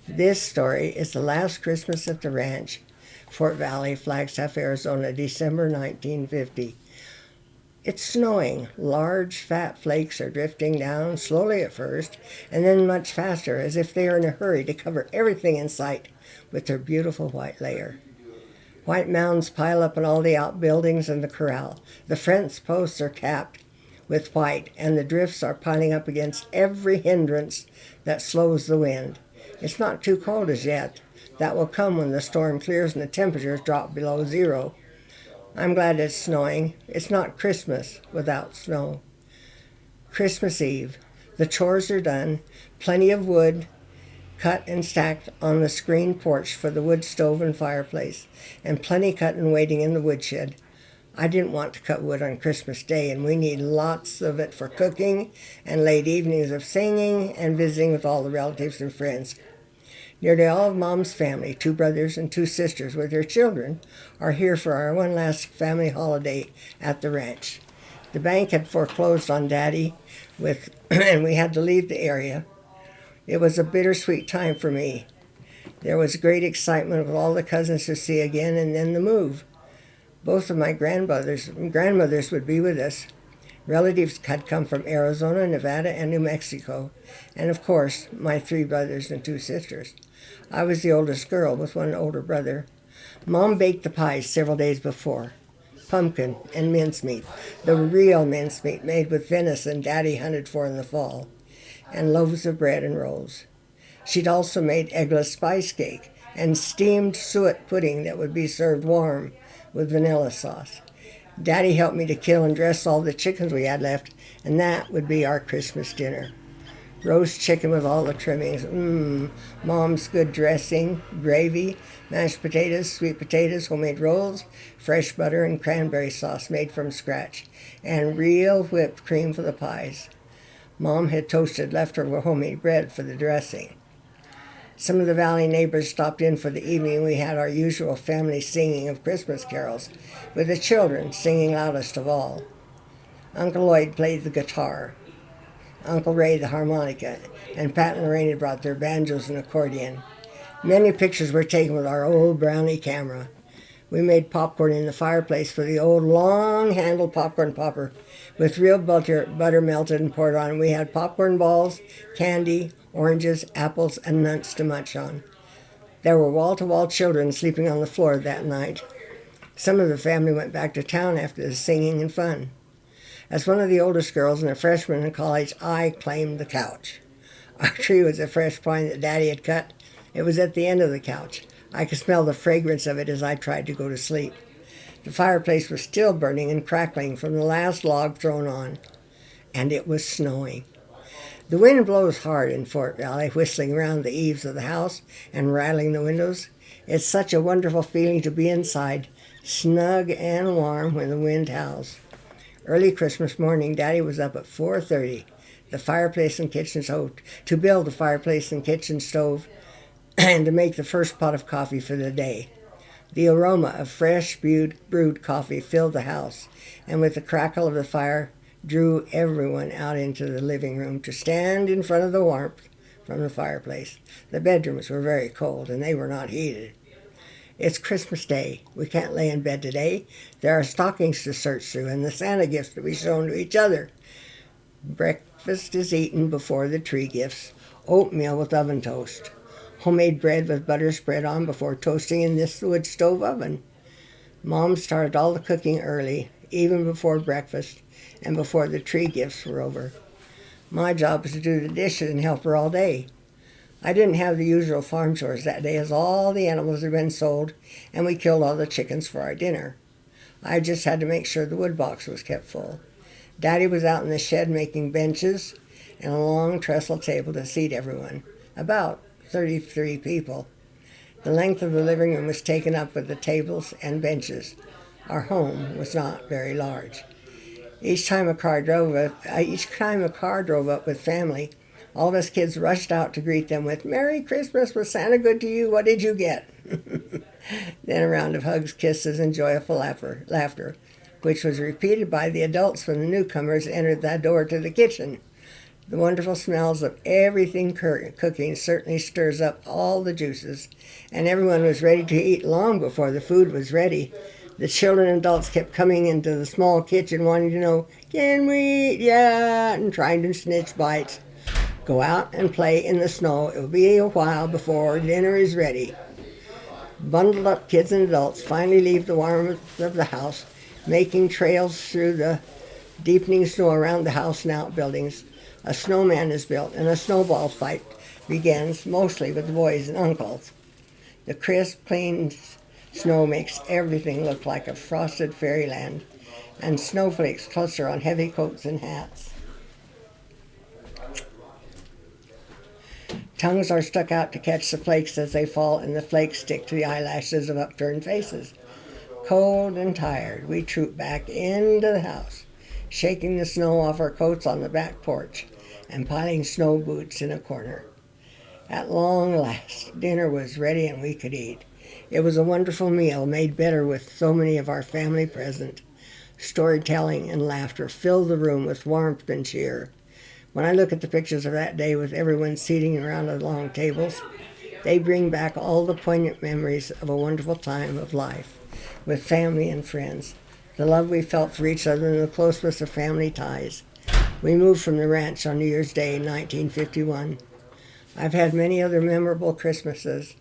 This story is The Last Christmas at the Ranch, Fort Valley, Flagstaff, Arizona, December 1950. It's snowing. Large, fat flakes are drifting down, slowly at first, and then much faster, as if they are in a hurry to cover everything in sight with their beautiful white layer. White mounds pile up on all the outbuildings and the corral. The fence posts are capped with white, and the drifts are piling up against every hindrance that slows the wind. It's not too cold as yet. That will come when the storm clears and the temperatures drop below zero. I'm glad it's snowing. It's not Christmas without snow. Christmas Eve. The chores are done. Plenty of wood cut and stacked on the screen porch for the wood stove and fireplace, and plenty cut and waiting in the woodshed. I didn't want to cut wood on Christmas Day, and we need lots of it for cooking and late evenings of singing and visiting with all the relatives and friends. Nearly all of Mom's family, 2 brothers and 2 sisters with their children, are here for our one last family holiday at the ranch. The bank had foreclosed on Daddy, and we had to leave the area. It was a bittersweet time for me. There was great excitement with all the cousins to see again, and then the move. Both of my grandmothers would be with us. Relatives had come from Arizona, Nevada, and New Mexico, and of course, my 3 brothers and 2 sisters. I was the oldest girl with one older brother. Mom baked the pies several days before. Pumpkin and mincemeat, the real mincemeat made with venison Daddy hunted for in the fall, and loaves of bread and rolls. She'd also made eggless spice cake and steamed suet pudding that would be served warm with vanilla sauce. Daddy helped me to kill and dress all the chickens we had left, and that would be our Christmas dinner. Roast chicken with all the trimmings. Mom's good dressing, gravy, mashed potatoes, sweet potatoes, homemade rolls, fresh butter, and cranberry sauce made from scratch, and real whipped cream for the pies. Mom had toasted leftover homemade bread for the dressing. Some of the valley neighbors stopped in for the evening. We had our usual family singing of Christmas carols, with the children singing loudest of all. Uncle Lloyd played the guitar, Uncle Ray the harmonica, and Pat and Lorraine had brought their banjos and accordion. Many pictures were taken with our old Brownie camera. We made popcorn in the fireplace with the old long-handled popcorn popper with real butter melted and poured on. We had popcorn balls, candy, oranges, apples, and nuts to munch on. There were wall-to-wall children sleeping on the floor that night. Some of the family went back to town after the singing and fun. As one of the oldest girls and a freshman in college, I claimed the couch. Our tree was a fresh pine that Daddy had cut. It was at the end of the couch. I could smell the fragrance of it as I tried to go to sleep. The fireplace was still burning and crackling from the last log thrown on, and it was snowing. The wind blows hard in Fort Valley, whistling around the eaves of the house and rattling the windows. It's such a wonderful feeling to be inside, snug and warm when the wind howls. Early Christmas morning, Daddy was up at 4:30, to build the fireplace and kitchen stove, and to make the first pot of coffee for the day. The aroma of fresh brewed coffee filled the house, and with the crackle of the fire, drew everyone out into the living room to stand in front of the warmth from the fireplace. The bedrooms were very cold, and they were not heated. It's Christmas Day. We can't lay in bed today. There are stockings to search through and the Santa gifts to be shown to each other. Breakfast is eaten before the tree gifts. Oatmeal with oven toast. Homemade bread with butter spread on before toasting in this wood stove oven. Mom started all the cooking early, even before breakfast and before the tree gifts were over. My job was to do the dishes and help her all day. I didn't have the usual farm chores that day as all the animals had been sold and we killed all the chickens for our dinner. I just had to make sure the wood box was kept full. Daddy was out in the shed making benches and a long trestle table to seat everyone, about 33 people. The length of the living room was taken up with the tables and benches. Our home was not very large. Each time a car drove up with family, all of us kids rushed out to greet them with, "Merry Christmas, was Santa good to you? What did you get?" Then a round of hugs, kisses, and joyful laughter, which was repeated by the adults when the newcomers entered that door to the kitchen. The wonderful smells of everything cooking certainly stirs up all the juices, and everyone was ready to eat long before the food was ready. The children and adults kept coming into the small kitchen wanting to know, "Can we eat yet?" and trying to snitch bites. Go out and play in the snow. It will be a while before dinner is ready. Bundled up kids and adults finally leave the warmth of the house, making trails through the deepening snow around the house and outbuildings. A snowman is built, and a snowball fight begins, mostly with the boys and uncles. The crisp, clean snow makes everything look like a frosted fairyland, and snowflakes cluster on heavy coats and hats. Tongues are stuck out to catch the flakes as they fall, and the flakes stick to the eyelashes of upturned faces. Cold and tired, we troop back into the house, shaking the snow off our coats on the back porch and piling snow boots in a corner. At long last, dinner was ready and we could eat. It was a wonderful meal, made better with so many of our family present. Storytelling and laughter filled the room with warmth and cheer. When I look at the pictures of that day with everyone seating around the long tables, they bring back all the poignant memories of a wonderful time of life with family and friends, the love we felt for each other and the closeness of family ties. We moved from the ranch on New Year's Day, 1951. I've had many other memorable Christmases.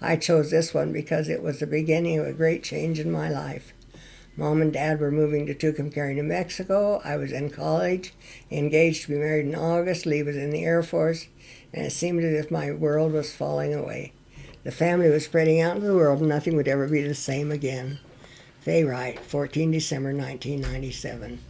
I chose this one because it was the beginning of a great change in my life. Mom and Dad were moving to Tucumcari, New Mexico. I was in college, engaged to be married in August. Lee was in the Air Force, and it seemed as if my world was falling away. The family was spreading out into the world, and nothing would ever be the same again. Fay Wright, 14 December 1997.